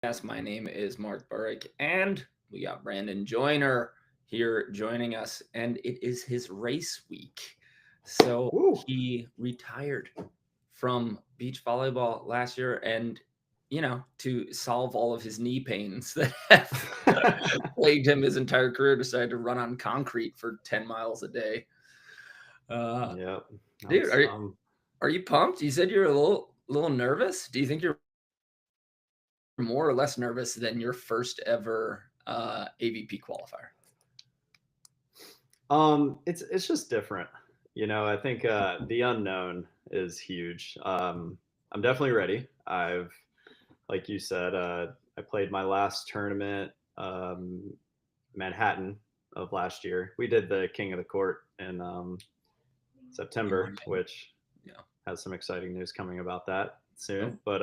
My name is Mark Burrick, and we got Brandon Joyner here joining us, and it is his race week. So Woo. he retired from beach volleyball last year, and to solve all of his knee pains that have plagued him his entire career, decided to run on concrete for 10 miles a day. Uh, Yep. dude, are you pumped? You said you're a little nervous. Do you think you're more or less nervous than your first ever AVP qualifier? It's just different. I think the unknown is huge. I'm definitely ready. Like you said, I played my last tournament, Manhattan of last year. We did the King of the Court in September, which Yeah. has some exciting news coming about that Oh. soon. But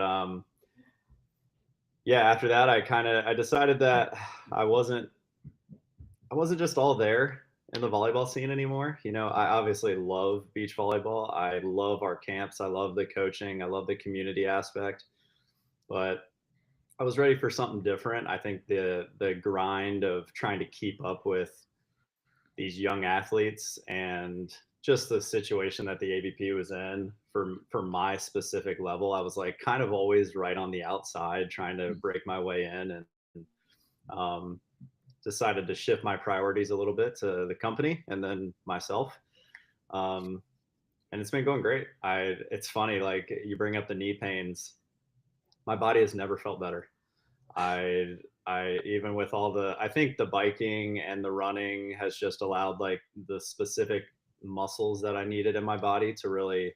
yeah, after that, I decided that I wasn't just all there in the volleyball scene anymore. I obviously love beach volleyball. I love our camps. I love the coaching. I love the community aspect. But I was ready for something different. I think the grind of trying to keep up with these young athletes and just the situation that the AVP was in for my specific level, I was like kind of always right on the outside, trying to break my way in, and um, decided to shift my priorities a little bit to the company and then myself. Um, and it's been going great. It's funny, like you bring up the knee pains. My body has never felt better. I even with all I think the biking and the running has just allowed like the specific muscles that I needed in my body to really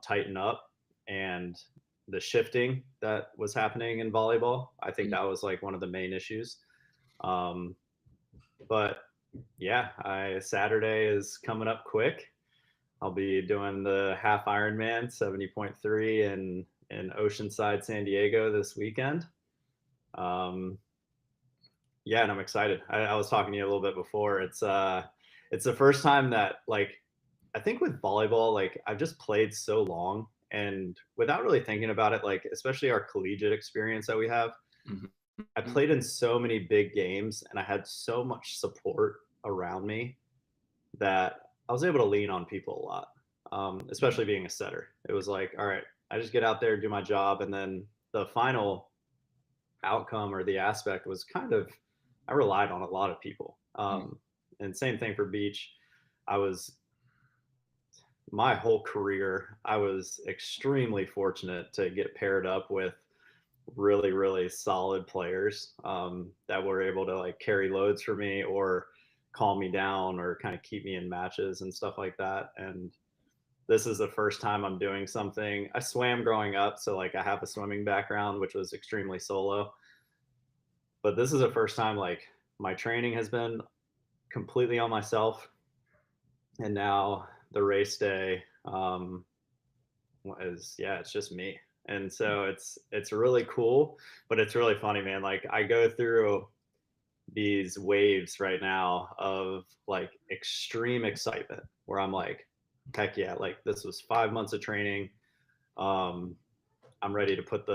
tighten up, and the shifting that was happening in volleyball. I think that was like one of the main issues. Um, but yeah, Saturday is coming up quick. I'll be doing the half Ironman 70.3 in Oceanside, San Diego this weekend. Um, yeah, and I'm excited. I was talking to you a little bit before. It's the first time that like I think with volleyball, like I've just played so long and without really thinking about it, like especially our collegiate experience that we have, I Mm-hmm. played in so many big games and I had so much support around me that I was able to lean on people a lot, especially being a setter. It was like, all right, I just get out there, do my job, and then the final outcome or the aspect was kind of, I relied on a lot of people. And same thing for beach. I was My whole career, I was extremely fortunate to get paired up with really, really solid players that were able to like carry loads for me or calm me down or kind of keep me in matches and stuff like that. And this is the first time I'm doing something. I swam growing up, so like I have a swimming background, which was extremely solo. But this is the first time like my training has been completely on myself, and now the race day it's just me. And so it's really cool, but it's really funny, man. Like I go through these waves right now of like extreme excitement where I'm like, heck yeah, like this was 5 months of training. um I'm ready to put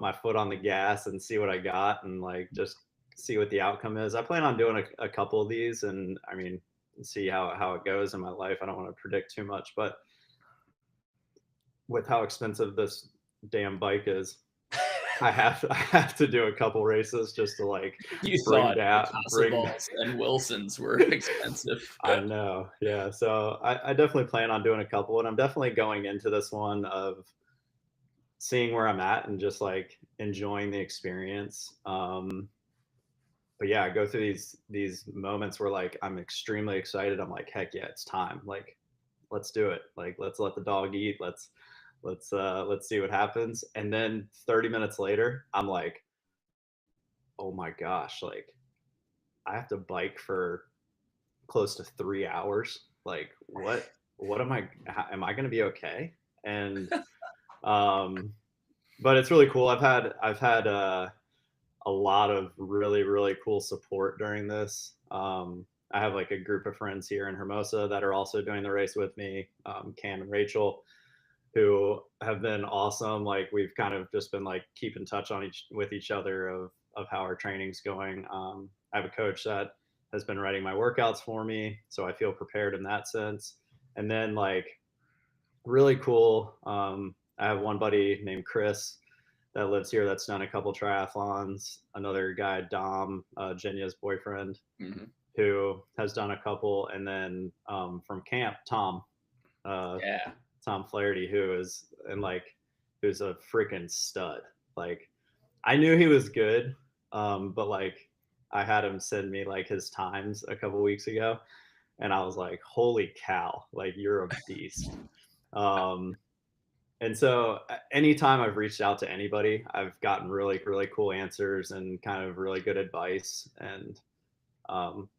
my foot on the gas and see what I got, and like just see what the outcome is. I plan on doing a couple of these, and I mean, see how it goes in my life. I don't want to predict too much, but with how expensive this damn bike is, I have to do a couple races just to like You bring thought down bring. Possibles and Wilsons were expensive. I know, yeah. So I definitely plan on doing a couple, and I'm definitely going into this one of seeing where I'm at and just like enjoying the experience. But yeah, I go through these moments where like I'm extremely excited. I'm like, heck yeah, it's time. Like, let's do it. Like, let's let the dog eat. Let's see what happens. And then 30 minutes later, I'm like, oh my gosh, like I have to bike for close to 3 hours. Like, what am I going to be okay? And um, but it's really cool. I've had a lot of really, really cool support during this. I have like a group of friends here in Hermosa that are also doing the race with me, Cam and Rachel. who have been awesome. Like we've kind of just been like keep in touch on with each other of how our training's going. I have a coach that has been writing my workouts for me, so I feel prepared in that sense. And then like really cool. I have one buddy named Chris that lives here that's done a couple triathlons. Another guy, Dom, Jenya's boyfriend, Mm-hmm. who has done a couple. And then from camp, Tom, uh, Yeah. Tom Flaherty, who's a freaking stud. Like I knew he was good, but like I had him send me like his times a couple weeks ago, and I was like, holy cow, like you're a beast. Um, and so anytime I've reached out to anybody, I've gotten really, really cool answers and kind of really good advice. And um,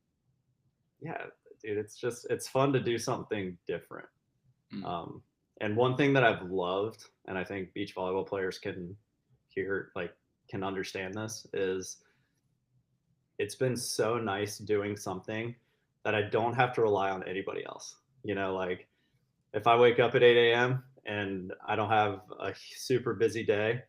yeah, dude, it's fun to do something different. Mm. And one thing that I've loved, and I think beach volleyball players can understand this, is it's been so nice doing something that I don't have to rely on anybody else. Like if I wake up at 8 a.m. and I don't have a super busy day,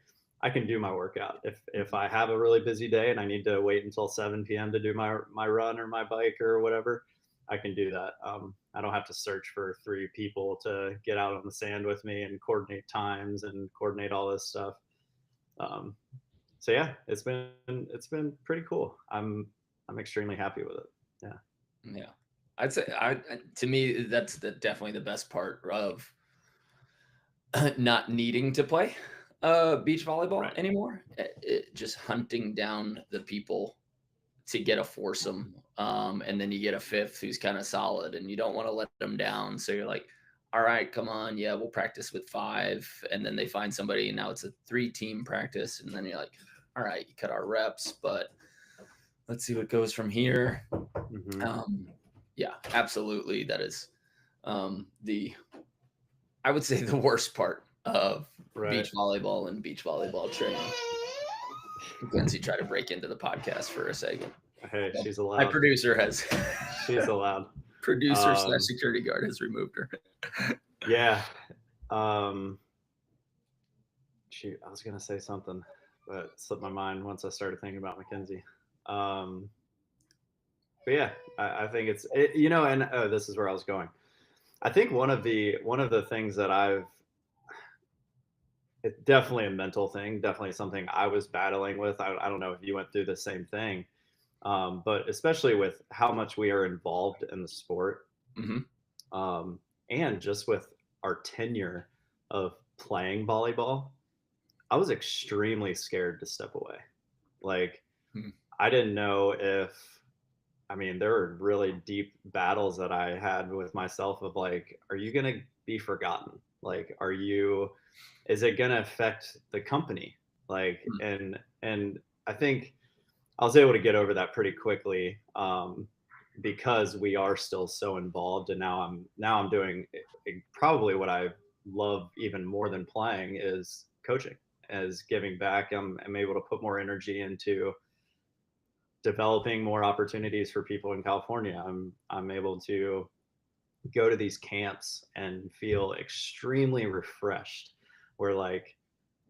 I can do my workout. If I have a really busy day and I need to wait until 7 p.m. to do my run or my bike or whatever, I can do that. I don't have to search for 3 people to get out on the sand with me and coordinate times and coordinate all this stuff. Um, so yeah, it's been pretty cool. I'm extremely happy with it. Yeah. Yeah. I'd say to me that's definitely the best part of not needing to play beach volleyball Right. anymore. Just hunting down the people to get a foursome, and then you get a fifth who's kind of solid, and you don't want to let them down. So you're like, all right, come on, yeah, we'll practice with 5, and then they find somebody, and now it's a 3-team practice, and then you're like, all right, you cut our reps, but let's see what goes from here. Mm-hmm. Yeah, absolutely. That is I would say the worst part of Right. beach volleyball and beach volleyball training. Lindsay tried to break into the podcast for a second. Hey, she's allowed. My producer has. She's allowed. Producer / security guard has removed her. Yeah. Shoot, I was gonna say something, but it slipped my mind once I started thinking about Mackenzie. But yeah, I think and this is where I was going. I think one of the things that it's definitely a mental thing, definitely something I was battling with. I don't know if you went through the same thing, but especially with how much we are involved in the sport, Mm-hmm. and just with our tenure of playing volleyball, I was extremely scared to step away. Like, I didn't know there were really deep battles that I had with myself of like, are you going to be forgotten? Like, is it going to affect the company? Like, and I think I was able to get over that pretty quickly, because we are still so involved. And now I'm doing probably what I love even more than playing is coaching, as giving back. I'm able to put more energy into developing more opportunities for people in California. I'm able to go to these camps and feel extremely refreshed. Where like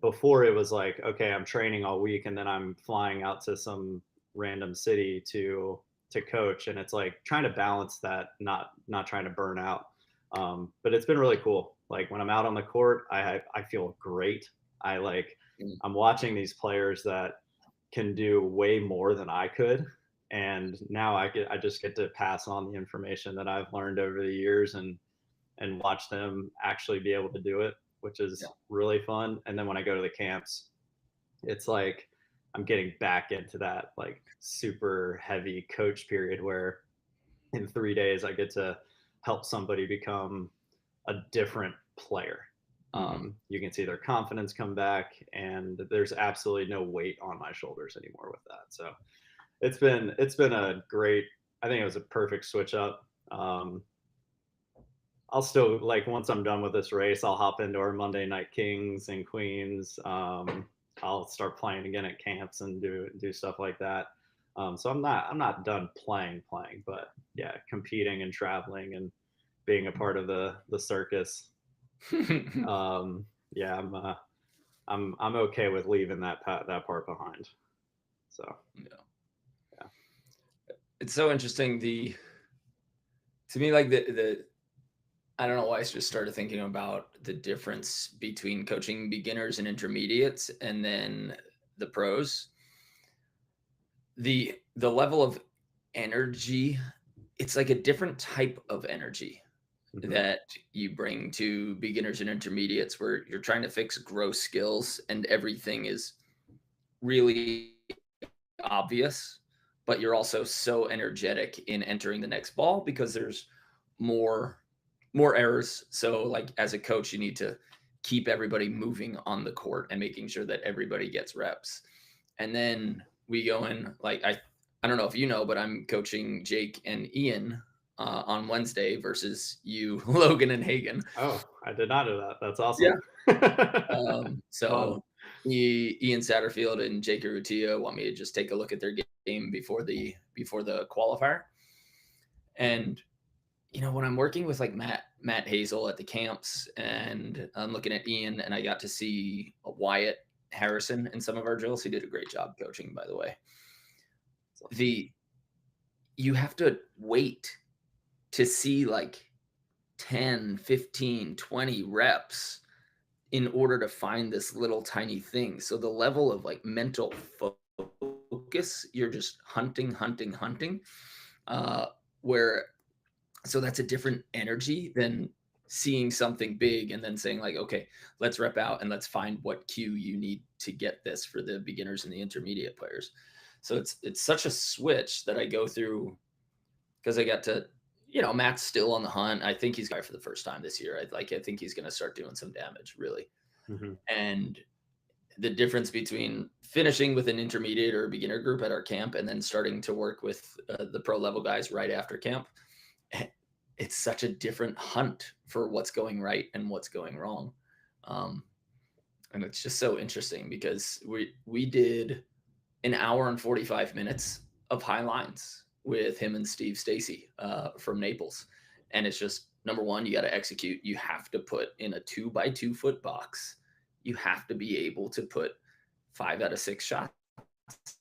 before it was like, okay, I'm training all week and then I'm flying out to some random city to coach, and it's like trying to balance that, not trying to burn out. But it's been really cool. Like when I'm out on the court, I feel great. I'm watching these players that can do way more than I could, and now I just get to pass on the information that I've learned over the years and watch them actually be able to do it, which is really fun. And then when I go to the camps, it's like I'm getting back into that like super heavy coach period where in 3 days I get to help somebody become a different player. You can see their confidence come back, and there's absolutely no weight on my shoulders anymore with that. So it's been a great, I think it was a perfect switch up. I'll still, like, once I'm done with this race, I'll hop into our Monday Night Kings and Queens. I'll start playing again at camps and do stuff like that. So I'm not done playing, but yeah, competing and traveling and being a part of the circus Yeah, I'm okay with leaving that part behind. So Yeah. yeah. It's so interesting. To me, like the I don't know why I just started thinking about the difference between coaching beginners and intermediates and then the pros. The level of energy, it's like a different type of energy Hmm. that you bring to beginners and intermediates where you're trying to fix gross skills and everything is really obvious, but you're also so energetic in entering the next ball because there's more errors. So like as a coach, you need to keep everybody moving on the court and making sure that everybody gets reps. And then we go in like I don't know if you know, but I'm coaching Jake and Ian on Wednesday versus you, Logan and Hagen. Oh, I did not know that. That's awesome. Yeah. Fun. So Ian Satterfield and Jake Urrutia want me to just take a look at their game before the qualifier. And when I'm working with like Matt Hazel at the camps, and I'm looking at Ian, and I got to see Wyatt Harrison in some of our drills. He did a great job coaching, by the way. The You have to wait to see like 10, 15, 20 reps in order to find this little tiny thing. So the level of like mental focus, you're just hunting, hunting, hunting. Uh, where so that's a different energy than seeing something big and then saying like, okay, let's rep out and let's find what cue you need to get this for the beginners and the intermediate players. So it's such a switch that I go through because I got to, Matt's still on the hunt. I think he's guy for the first time this year. I think he's going to start doing some damage really. Hmm. And the difference between finishing with an intermediate or beginner group at our camp and then starting to work with the pro level guys right after camp, it's such a different hunt for what's going right and what's going wrong. Um, and it's just so interesting because we did an hour and 45 minutes of high lines with him and Steve Stacy from Naples. And it's just number one, you got to execute. You have to put in a 2x2 foot box. You have to be able to put 5 out of 6 shots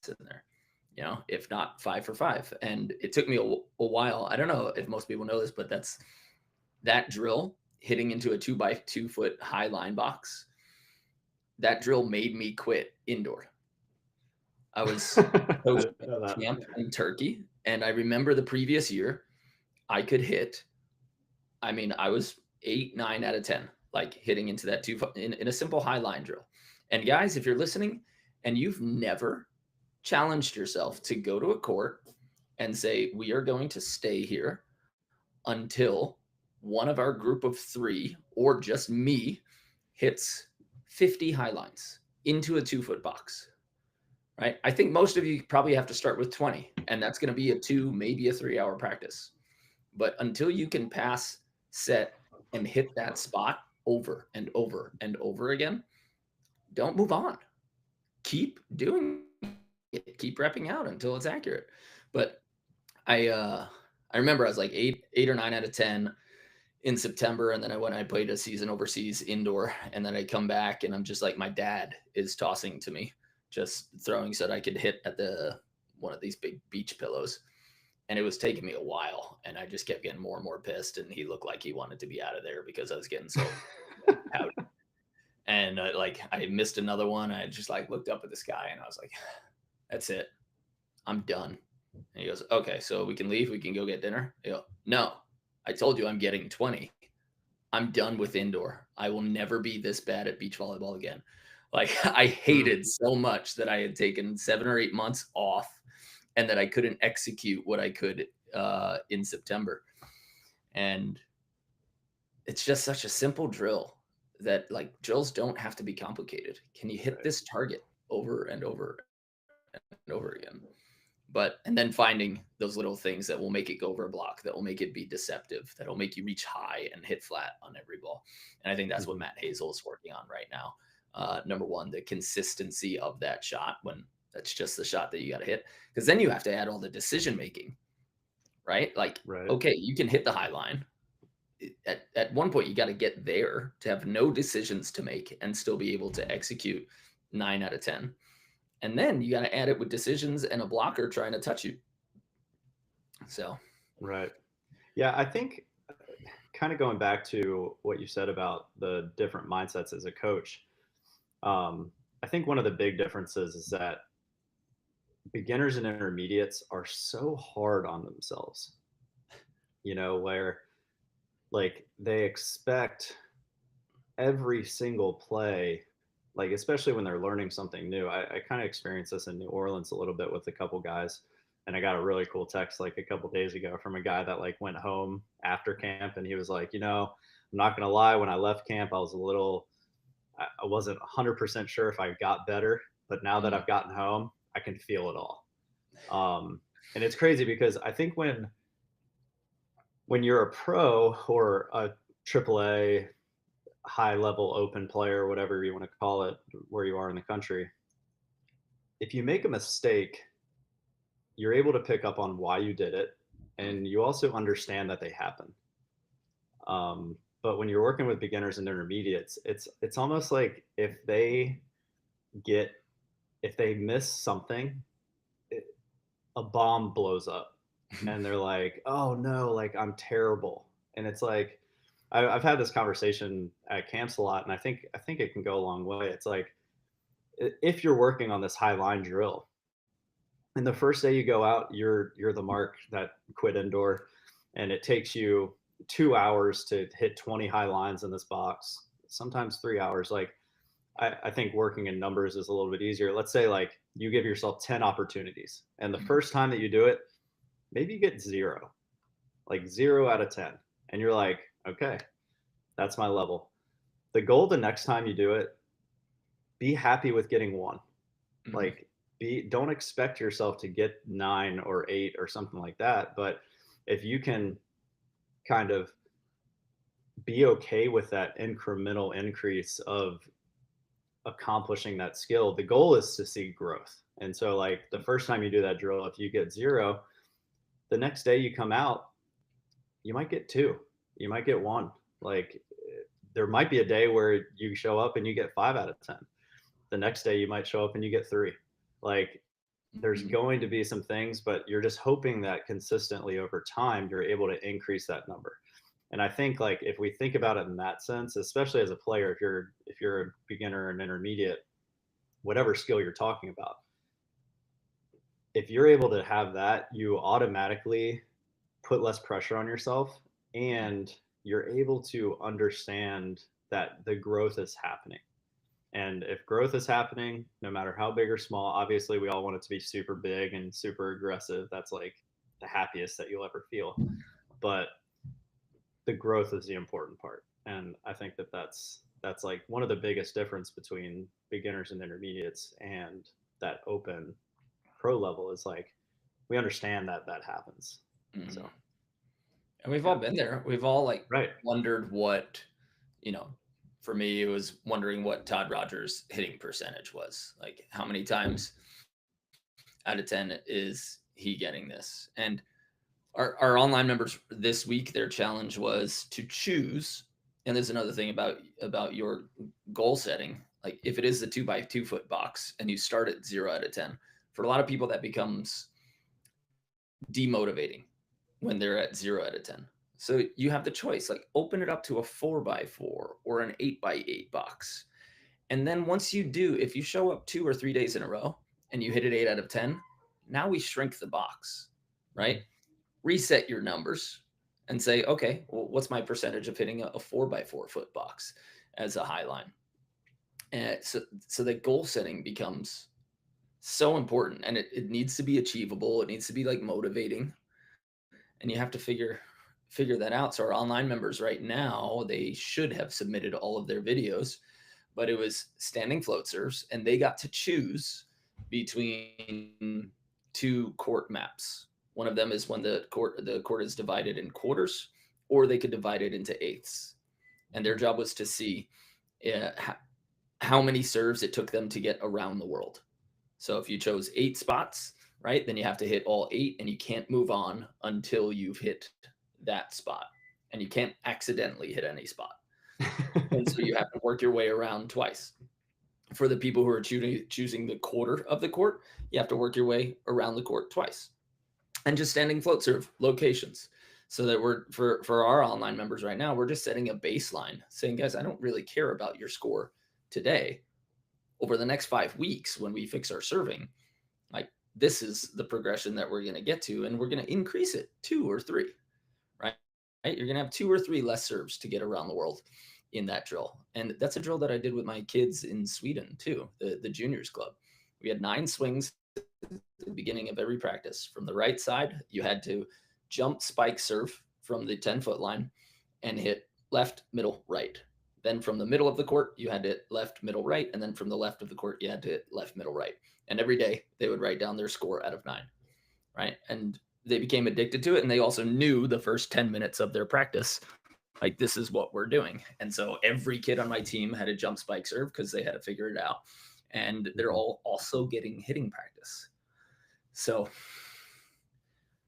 in there, if not 5 for 5. And it took me a while. I don't know if most people know this, but that drill hitting into a 2x2 foot high line box. That drill made me quit indoor. I was I coaching didn't know a that. camp in Turkey, and I remember the previous year, I could hit. I mean, I was 8, 9 out of 10, like hitting into that in a simple high line drill. And guys, if you're listening and you've never challenged yourself to go to a court and say, we are going to stay here until one of our group of 3 or just me hits 50 high lines into a 2 foot box, right? I think most of you probably have to start with 20, and that's going to be a 2, maybe a 3 hour practice. But until you can pass, set, and hit that spot over and over and over again, don't move on. Keep doing it. Keep repping out until it's accurate. But I remember I was like 8 or 9 out of 10 in September, and then I played a season overseas indoor, and then I come back and I'm just like my dad is tossing to me, just throwing so that I could hit at the one of these big beach pillows. And it was taking me a while, and I just kept getting more and more pissed, and he looked like he wanted to be out of there because I was getting so out. And like I missed another one. I just like looked up at the sky and I was like, that's it. I'm done. And he goes, okay, so we can leave. We can go get dinner. I go, no, I told you I'm getting 20. I'm done with indoor. I will never be this bad at beach volleyball again. Like I hated so much that I had taken 7 or 8 months off and that I couldn't execute what I could in September. And it's just such a simple drill that like drills don't have to be complicated. Can you hit this target over and over and over again? And then finding those little things that will make it go over a block, that will make it be deceptive, that will make you reach high and hit flat on every ball. And I think that's what Matt Hazel is working on right now. Number one, the consistency of that shot when that's just the shot that you got to hit. Because then you have to add all the decision making, right? Like, Right. okay, you can hit the high line. at one point you got to get there to have no decisions to make and still be able to execute 9 out of 10. And then you got to add it with decisions and a blocker trying to touch you. So, Right. Yeah, I think kind of going back to what you said about the different mindsets as a coach, I think one of the big differences is that beginners and intermediates are so hard on themselves, where like they expect every single play, like especially when they're learning something new. I kind of experienced this in New Orleans a little bit with a couple guys, and I got a really cool text like a couple days ago from a guy that like went home after camp, and he was like, I'm not gonna lie, when I left camp, I wasn't 100% sure if I got better, but now that I've gotten home, I can feel it all. And it's crazy because I think when you're a pro or a AAA high level open player, whatever you want to call it, where you are in the country, if you make a mistake, you're able to pick up on why you did it, and you also understand that they happen. But when you're working with beginners and intermediates, it's almost like if they miss something, a bomb blows up, and they're like, "Oh no, like I'm terrible." And it's like I've had this conversation at camps a lot, and I think it can go a long way. It's like if you're working on this high line drill, and the first day you go out, you're the mark that quit indoor, and it takes you 2 hours to hit 20 high lines in this box, sometimes 3 hours. Like I think working in numbers is a little bit easier. Let's say like you give yourself 10 opportunities, and the first time that you do it, maybe you get 0, like 0 out of 10, and you're like, okay, that's my level. The goal the next time you do it, be happy with getting 1. mm-hmm. Like don't expect yourself to get 9 or 8 or something like that. But if you can kind of be okay with that incremental increase of accomplishing that skill, the goal is to see growth. And so like the first time you do that drill, if you get 0, the next day you come out, you might get 2, you might get 1. Like there might be a day where you show up and you get 5 out of 10. The next day you might show up and you get 3. Like there's going to be some things, but you're just hoping that consistently over time, you're able to increase that number. And I think like if we think about it in that sense, especially as a player, if you're a beginner or an intermediate, whatever skill you're talking about, if you're able to have that, you automatically put less pressure on yourself, and you're able to understand that the growth is happening. And if growth is happening, no matter how big or small, obviously we all want it to be super big and super aggressive. That's like the happiest that you'll ever feel. But the growth is the important part. And I think that's like one of the biggest difference between beginners and intermediates and that open pro level is like we understand that happens. Mm-hmm. So and we've all been there. We've all like right. wondered what, for me, it was wondering what Todd Rogers' hitting percentage was. Like, how many times out of 10 is he getting this? And our online members this week, their challenge was to choose. And there's another thing about your goal setting. Like, if it is the 2x2 foot box and you start at 0 out of 10, for a lot of people, that becomes demotivating when they're at 0 out of 10. So you have the choice, like open it up to a 4x4 or an 8x8 box. And then once you do, if you show up 2 or 3 days in a row and you hit it 8 out of 10, now we shrink the box, right? Reset your numbers and say, okay, well, what's my percentage of hitting a 4x4 foot box as a high line? And so the goal setting becomes so important, and it needs to be achievable. It needs to be like motivating, and you have to figure that out. So our online members right now, they should have submitted all of their videos, but it was standing float serves, and they got to choose between 2 court maps. One of them is when the court is divided in quarters, or they could divide it into eighths. And their job was to see how many serves it took them to get around the world. So if you chose 8 spots, right, then you have to hit all 8, and you can't move on until you've hit that spot. and you can't accidentally hit any spot. And so you have to work your way around twice. For the people who are choosing the quarter of the court, you have to work your way around the court twice. And just standing float serve locations. So that we're for our online members right now, we're just setting a baseline saying, guys, I don't really care about your score today. Over the next 5 weeks, when we fix our serving, like this is the progression that we're going to get to, and we're going to increase it 2 or 3, right? You're going to have 2 or 3 less serves to get around the world in that drill. And that's a drill that I did with my kids in Sweden too, the juniors club. We had 9 swings at the beginning of every practice. From the right side, you had to jump spike serve from the 10-foot line and hit left, middle, right. Then from the middle of the court, you had to hit left, middle, right. And then from the left of the court, you had to hit left, middle, right. And every day they would write down their score out of 9, right? And they became addicted to it. And they also knew the first 10 minutes of their practice, like, this is what we're doing. And so every kid on my team had a jump spike serve because they had to figure it out. And they're all also getting hitting practice. So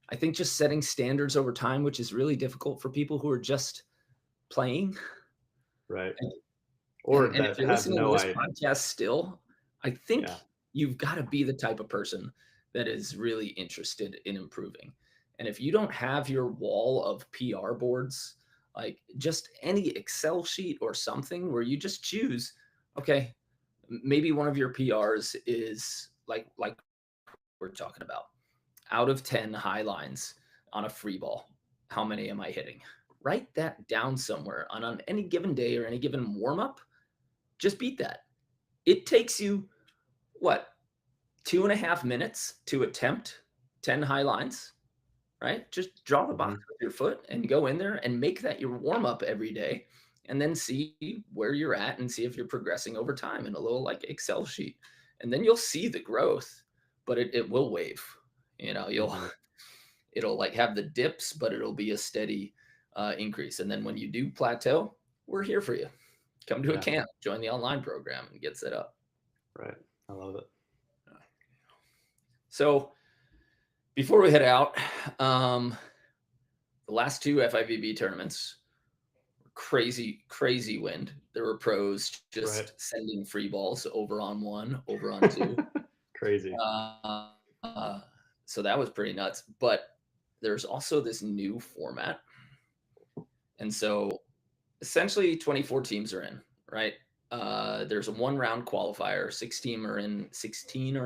I think just setting standards over time, which is really difficult for people who are just playing. Right. And if you're listening to this podcast still, I think you've got to be the type of person that is really interested in improving. And if you don't have your wall of PR boards, like just any Excel sheet or something where you just choose, okay, maybe one of your PRs is like we're talking about, out of 10 high lines on a free ball, how many am I hitting? Write that down somewhere on any given day or any given warm-up. Just beat that. It takes you, 2.5 minutes to attempt 10 high lines, right? Just draw the box with your foot and go in there and make that your warm-up every day, and then see where you're at and see if you're progressing over time in a little like Excel sheet. And then you'll see the growth, but it will wave. It'll like have the dips, but it'll be a steady increase. And then when you do plateau, we're here for you. Come to a camp, join the online program, and get set up. Right. I love it. So before we head out, the last 2 FIVB tournaments, crazy wind. There were pros just sending free balls over on 1, over on 2. Crazy. So that was pretty nuts. But there's also this new format. And so essentially 24 teams are in, right? There's a 1-round qualifier. 16 are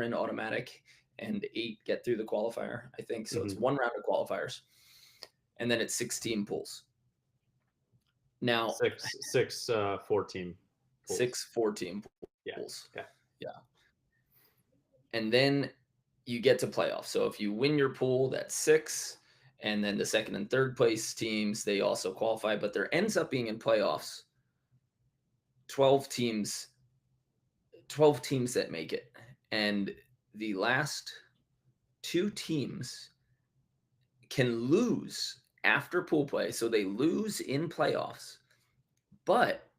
in automatic, and 8 get through the qualifier, I think. So it's 1 round of qualifiers, and then it's 16 pools. Now 6 4-team pools. 6 4-team pools. Yeah. And then you get to playoffs. So if you win your pool, that's 6. And then the second and third place teams, they also qualify, but there ends up being in playoffs 12 teams that make it. And the last 2 teams can lose after pool play. So they lose in playoffs. But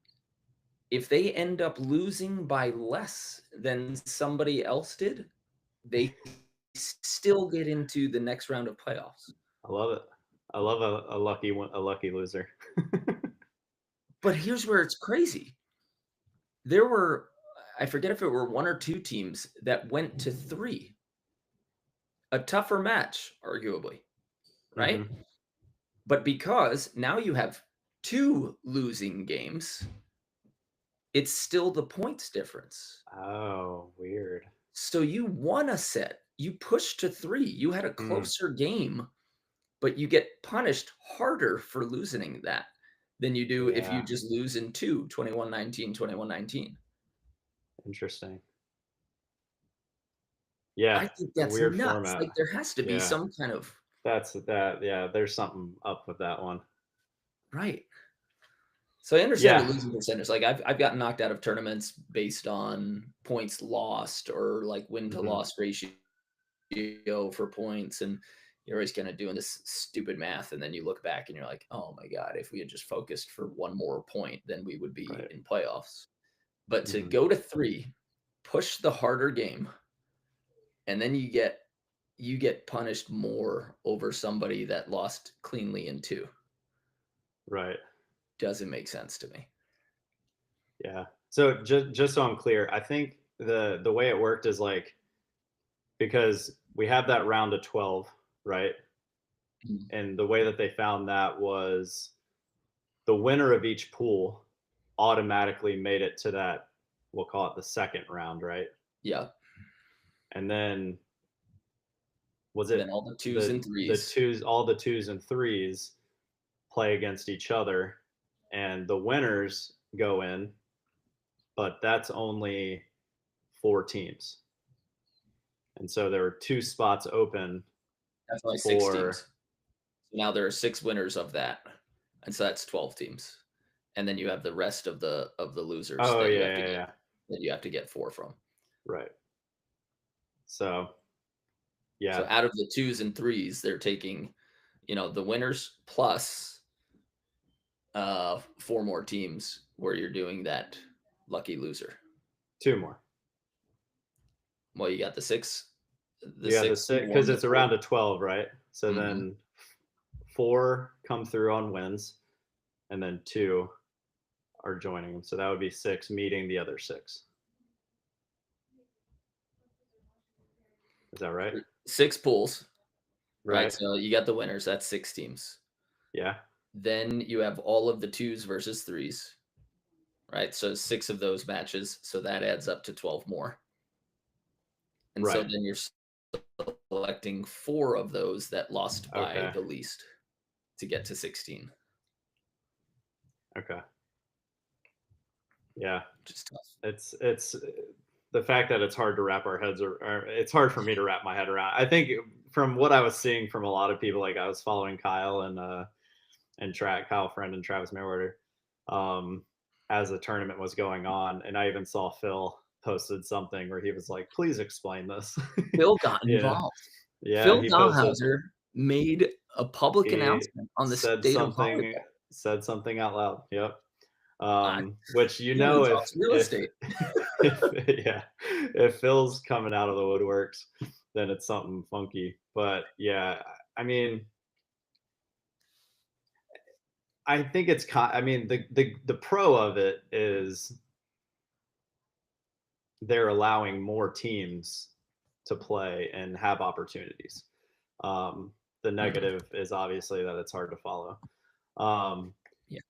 if they end up losing by less than somebody else did, they still get into the next round of playoffs. I love it. I love a lucky loser. But here's where it's crazy. There were, I forget if it were 1 or 2 teams that went to 3. A tougher match, arguably, right? But because now you have 2 losing games, it's still the points difference. Oh, weird. So you won a set. You pushed to 3. You had a closer game, but you get punished harder for losing that than you do if you just lose in 2, 21-19, 21-19. Interesting. Yeah. I think that's weird nuts. Format. Like there has to be some kind of there's something up with that one. Right. So I understand the losing percentage. Like I've gotten knocked out of tournaments based on points lost or like win to loss ratio for points, and you're always kind of doing this stupid math, and then you look back and you're like, oh my God, if we had just focused for 1 more point, then we would be in playoffs. But to go to 3, push the harder game, and then you get punished more over somebody that lost cleanly in 2. Right. Doesn't make sense to me. Yeah. So just so I'm clear, I think the way it worked is like because we have that round of 12, right? Mhm. And the way that they found that was the winner of each pool automatically made it to that, we'll call it the second round, right? Yeah. And then was Then it all the twos and the threes. twos, all the twos and threes play against each other, and the winners go in, but that's only 4 teams. And so there were 2 spots open That's only 6 teams. for. So now there are 6 winners of that, and so that's 12 teams. And then you have the rest of the losers Oh that yeah, yeah, yeah. you have to get 4 from. Right. So So yeah, out of the twos and threes, they're taking, the winners plus 4 more teams where you're doing that lucky loser. 2 more. Well, you got the You got the 6 who six because won the it's a 4. round of 12, right? So Mhm. then 4 come through on wins, and then 2 are joining them. So that would be 6 meeting the other 6. Is that right? 6 pools, right? Right. So you got the winners, that's 6 teams. Yeah. Then you have all of the twos versus threes, right? So 6 of those matches, so that adds up to 12 more. And so Right. then you're selecting 4 of those that lost by Okay. the least to get to 16, Okay. Yeah. which is tough. It's the fact that it's hard to wrap our heads or it's hard for me to wrap my head around. I think from what I was seeing from a lot of people, like I was following Kyle and Kyle Friend and Travis Merriweather, um, as the tournament was going on, and I even saw Phil posted something where he was like, "Please explain this." Phil got Yeah, involved. yeah, Phil he posted. Dahlhauser made a public He announcement on the said state of something volleyball. said something out loud. Yep. I Which He talks real if estate. if yeah, if Phil's coming out of the woodworks, then it's something funky. But yeah, I mean, I think I mean, the pro of it is they're allowing more teams to play and have opportunities. The Mhm. negative is obviously that it's hard to follow. Um, Yeah.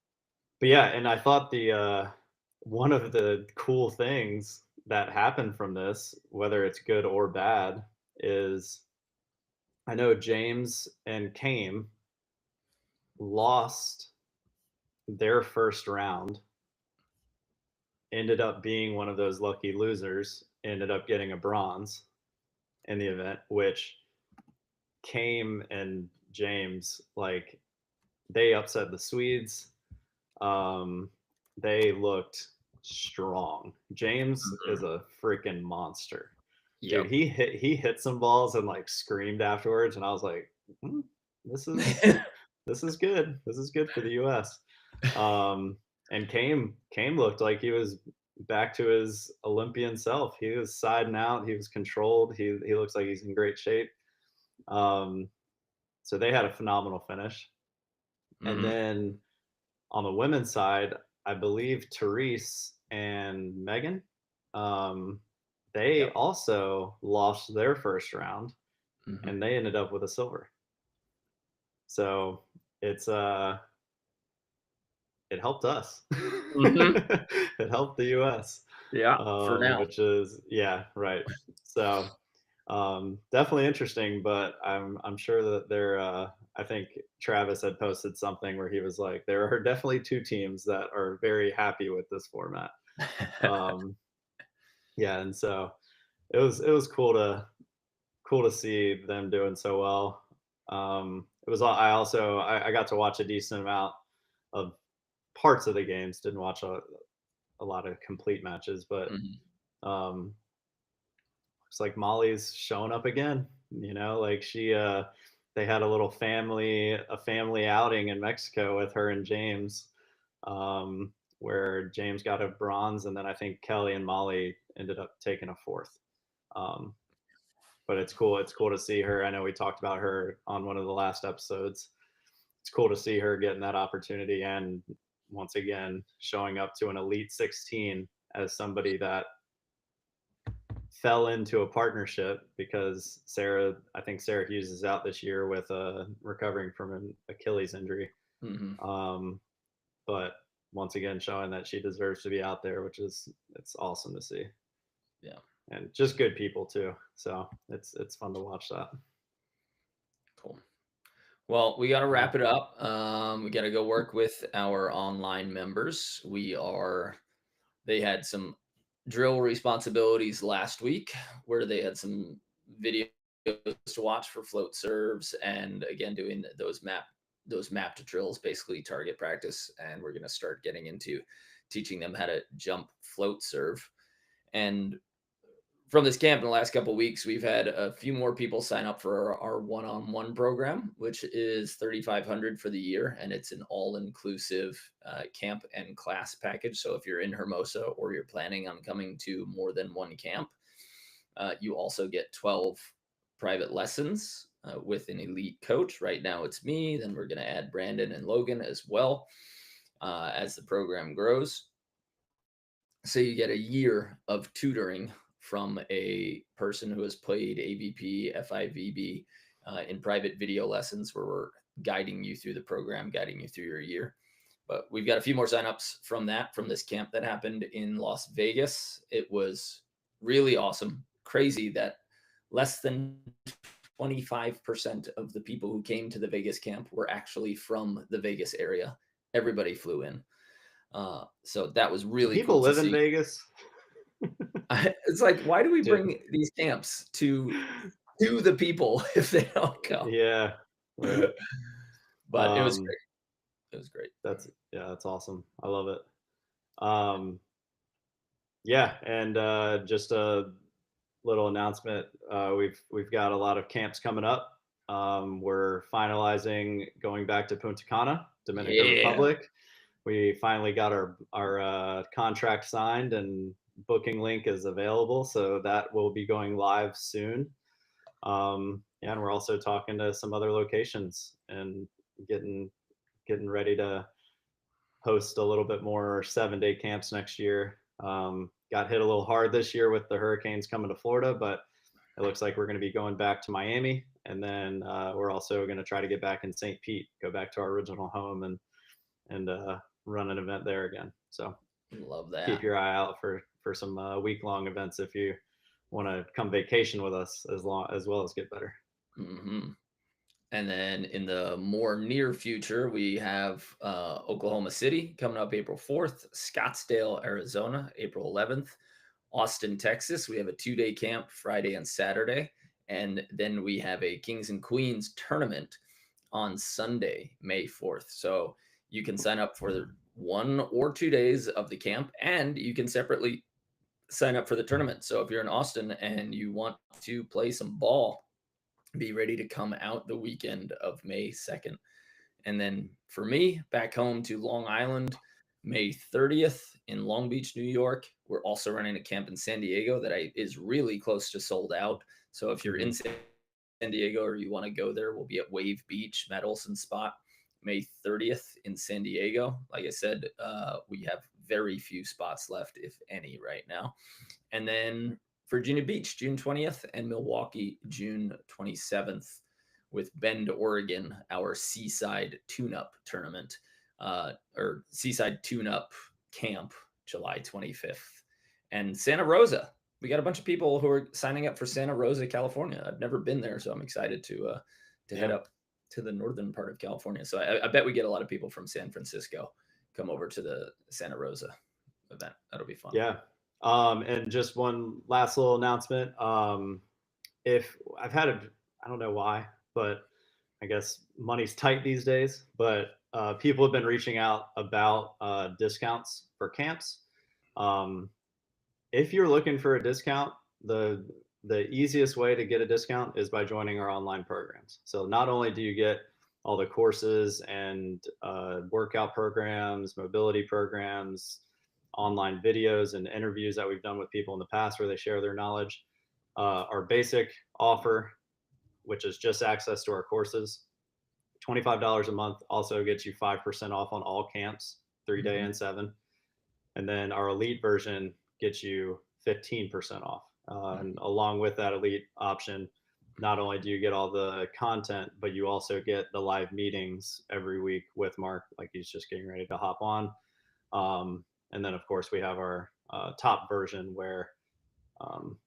but yeah, and I thought the one of the cool things that happened from this, whether it's good or bad, is I know James and Kame lost their first round, ended up being one of those lucky losers, ended up getting a bronze in the event, which Kame and James, like, they upset the Swedes. Um, they looked strong. James is Mhm. a freaking monster. Dude, Yep. he hit some balls and like screamed afterwards, and I was like, "Mm, this is this is good. This is good for the U.S." And Kame looked like he was back to his Olympian self. He was siding out. He was controlled. He looks like he's in great shape. Um, so they had a phenomenal finish. And Mhm. then on the women's side, I believe Therese and Megan, um, they Yep. also lost their first round, Mhm. and they ended up with a silver. So it's it helped us. Mhm. It helped the U.S. Yeah, for now. Which is yeah, right. So definitely interesting, but I'm sure that there. I think Travis had posted something where he was like, there are definitely 2 teams that are very happy with this format. Um, yeah, and so it was cool to see them doing so well. It was I got to watch a decent amount of parts of the games. Didn't watch a lot of complete matches, but Mhm. um, looks like Molly's showing up again. Like they had a family outing in Mexico with her and James, where James got a bronze, and then I think Kelly and Molly ended up taking a fourth. Um, but it's cool. It's cool to see her. I know we talked about her on one of the last episodes. it's cool to see her getting that opportunity, and once again showing up to an Elite 16 as somebody that fell into a partnership, because I think Sarah Hughes is out this year with recovering from an Achilles injury. Mhm. But once again, showing that she deserves to be out there, it's awesome to see. Yeah. And just good people too. So it's fun to watch that. Cool. Well, we got to Yeah. wrap it up. We got to go work with our online members. They had some drill responsibilities last week where they had some videos to watch for float serves, and again doing those mapped drills, basically target practice. And we're going to start getting into teaching them how to jump float serve. And from this camp in the last couple of weeks, we've had a few more people sign up for our one-on-one program, which is 3,500 for the year, and it's an all-inclusive camp and class package. So if you're in Hermosa or you're planning on coming to more than one camp, you also get 12 private lessons with an elite coach. Right now, it's me. Then we're going to add Brandon and Logan as well as the program grows. So you get a year of tutoring from a person who has played AVP, FIVB in private video lessons, where we're guiding you through the program, guiding you through your year. But we've got a few more signups from this camp that happened in Las Vegas. It was really awesome. Crazy that less than 25% of the people who came to the Vegas camp were actually from the Vegas area. Everybody flew in. So that was really People cool to live in see. Vegas. It's like, why do we Dude. bring these camps to the people if they don't come? Yeah. Right. But it was great. It was great. That's awesome. I love it. Yeah, and just a little announcement. We've got a lot of camps coming up. We're finalizing going back to Punta Cana, Dominican Yeah. Republic. We finally got our contract signed, and booking link is available, so that will be going live soon. Yeah, and we're also talking to some other locations and getting ready to host a little bit more 7-day camps next year. Got hit a little hard this year with the hurricanes coming to Florida, but it looks like we're going to be going back to Miami, and then we're also going to try to get back in St. Pete, go back to our original home, and run an event there again. So Love that. keep your eye out for some week-long events if you want to come vacation with us as well as get better. Mm-hmm. And then in the more near future, we have Oklahoma City coming up April 4th, Scottsdale, Arizona, April 11th, Austin, Texas. We have a 2-day camp, Friday and Saturday. And then we have a Kings and Queens tournament on Sunday, May 4th. So you can sign up for 1 or 2 days of the camp, and you can separately sign up for the tournament. So if you're in Austin and you want to play some ball, be ready to come out the weekend of May 2nd. And then for me, back home to Long Island, May 30th in Long Beach, New York. We're also running a camp in San Diego that is really close to sold out. So if you're in San Diego or you want to go there, we'll be at Wave Beach, Matt Olson spot, May 30th in San Diego. Like I said, we have very few spots left, if any, right now. And then Virginia Beach, June 20th, and Milwaukee, June 27th, with Bend, Oregon, our Seaside Tune-Up tournament, or Seaside Tune-Up Camp, July 25th. And Santa Rosa, we got a bunch of people who are signing up for Santa Rosa, California. I've never been there, so I'm excited to head up to the northern part of California. So I bet we get a lot of people from San Francisco come over to the Santa Rosa event. That'll be fun. Yeah. And just one last little announcement. If I've had I don't know why, but I guess money's tight these days, but people have been reaching out about discounts for camps. If you're looking for a discount, the easiest way to get a discount is by joining our online programs. So not only do you get all the courses and workout programs, mobility programs, online videos and interviews that we've done with people in the past where they share their knowledge, our basic offer, which is just access to our courses, $25 a month also gets you 5% off on all camps, 3-day Mhm. and 7. And then our elite version gets you 15% off. And along with that elite option, not only do you get all the content, but you also get the live meetings every week with Mark, like he's just getting ready to hop on. And then, of course, we have our top version where um,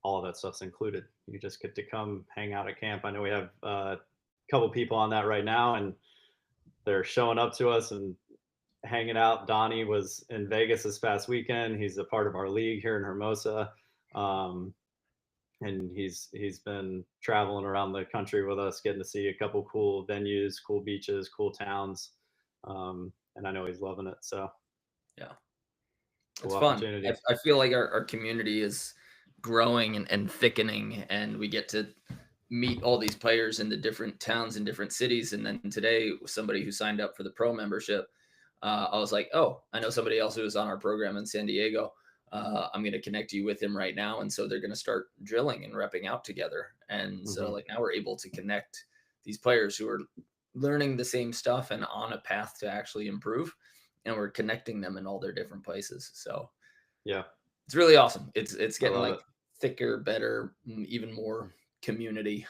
all of that stuff's included. You just get to come hang out at camp. I know we have a couple people on that right now, and they're showing up to us and hanging out. Donnie was in Vegas this past weekend. He's a part of our league here in Hermosa. And he's been traveling around the country with us, getting to see a couple cool venues, cool beaches, cool towns. And I know he's loving it. So Yeah. cool It's fun. opportunity. I feel like our community is growing and thickening, and we get to meet all these players in the different towns and different cities. And then today, somebody who signed up for the pro membership, I was like, oh, I know somebody else who was on our program in San Diego. I'm going to connect you with him right now. And so they're going to start drilling and repping out together. And so like now we're able to connect these players who are learning the same stuff and on a path to actually improve. And we're connecting them in all their different places. So Yeah, it's really awesome. It's I getting love like it. thicker, better, even more community.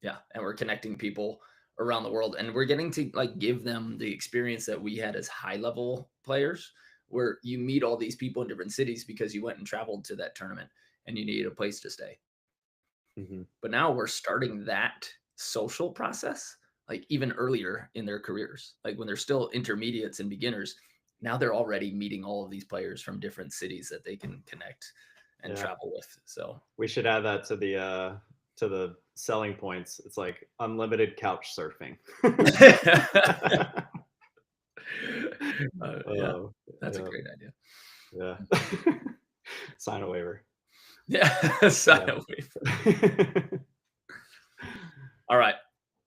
Yeah, and we're connecting people around the world, and we're getting to like give them the experience that we had as high level players, where you meet all these people in different cities because you went and traveled to that tournament and you needed a place to stay. But now we're starting that social process like even earlier in their careers, like when they're still intermediates and beginners. Now they're already meeting all of these players from different cities that they can connect and Yeah. travel with. So We should add that to the selling points. It's like unlimited couch surfing. Yeah, Oh, that's a yeah, great idea. yeah. Sign a waiver. Yeah, sign Yeah. a waiver. All right,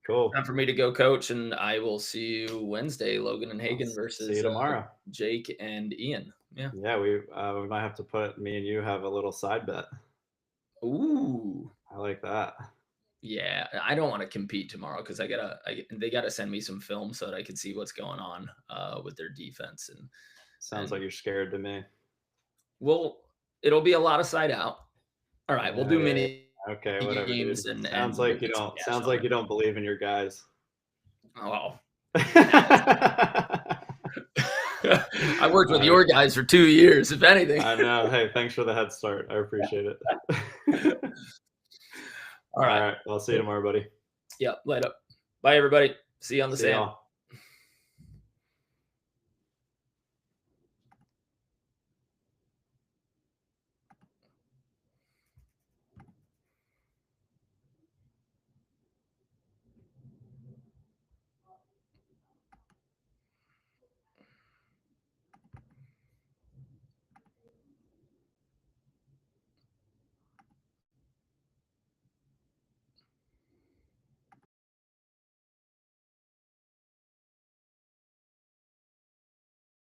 Cool. time for me to go, coach, and I will see you Wednesday. Logan and I'll Hagen see versus you tomorrow. Jake and Ian. Yeah. Yeah, we might have to put me and you have a little side bet. Ooh. I like that. Yeah, I don't want to compete tomorrow because they gotta send me some film so that I can see what's going on with their defense Sounds and like you're scared to me. it'll be a lot of side out. All right, we'll Yeah, do yeah. mini Okay, whatever, games dude. and Sounds we'll like you get some don't. cash Sounds on like it. you don't believe in your guys. Oh, I I worked with your guys for 2 years, if anything. know. Hey, thanks for the head start. I appreciate it. All right. All right. I'll see you tomorrow, buddy. Yeah, later. Bye, everybody. See you on the See sand. y'all.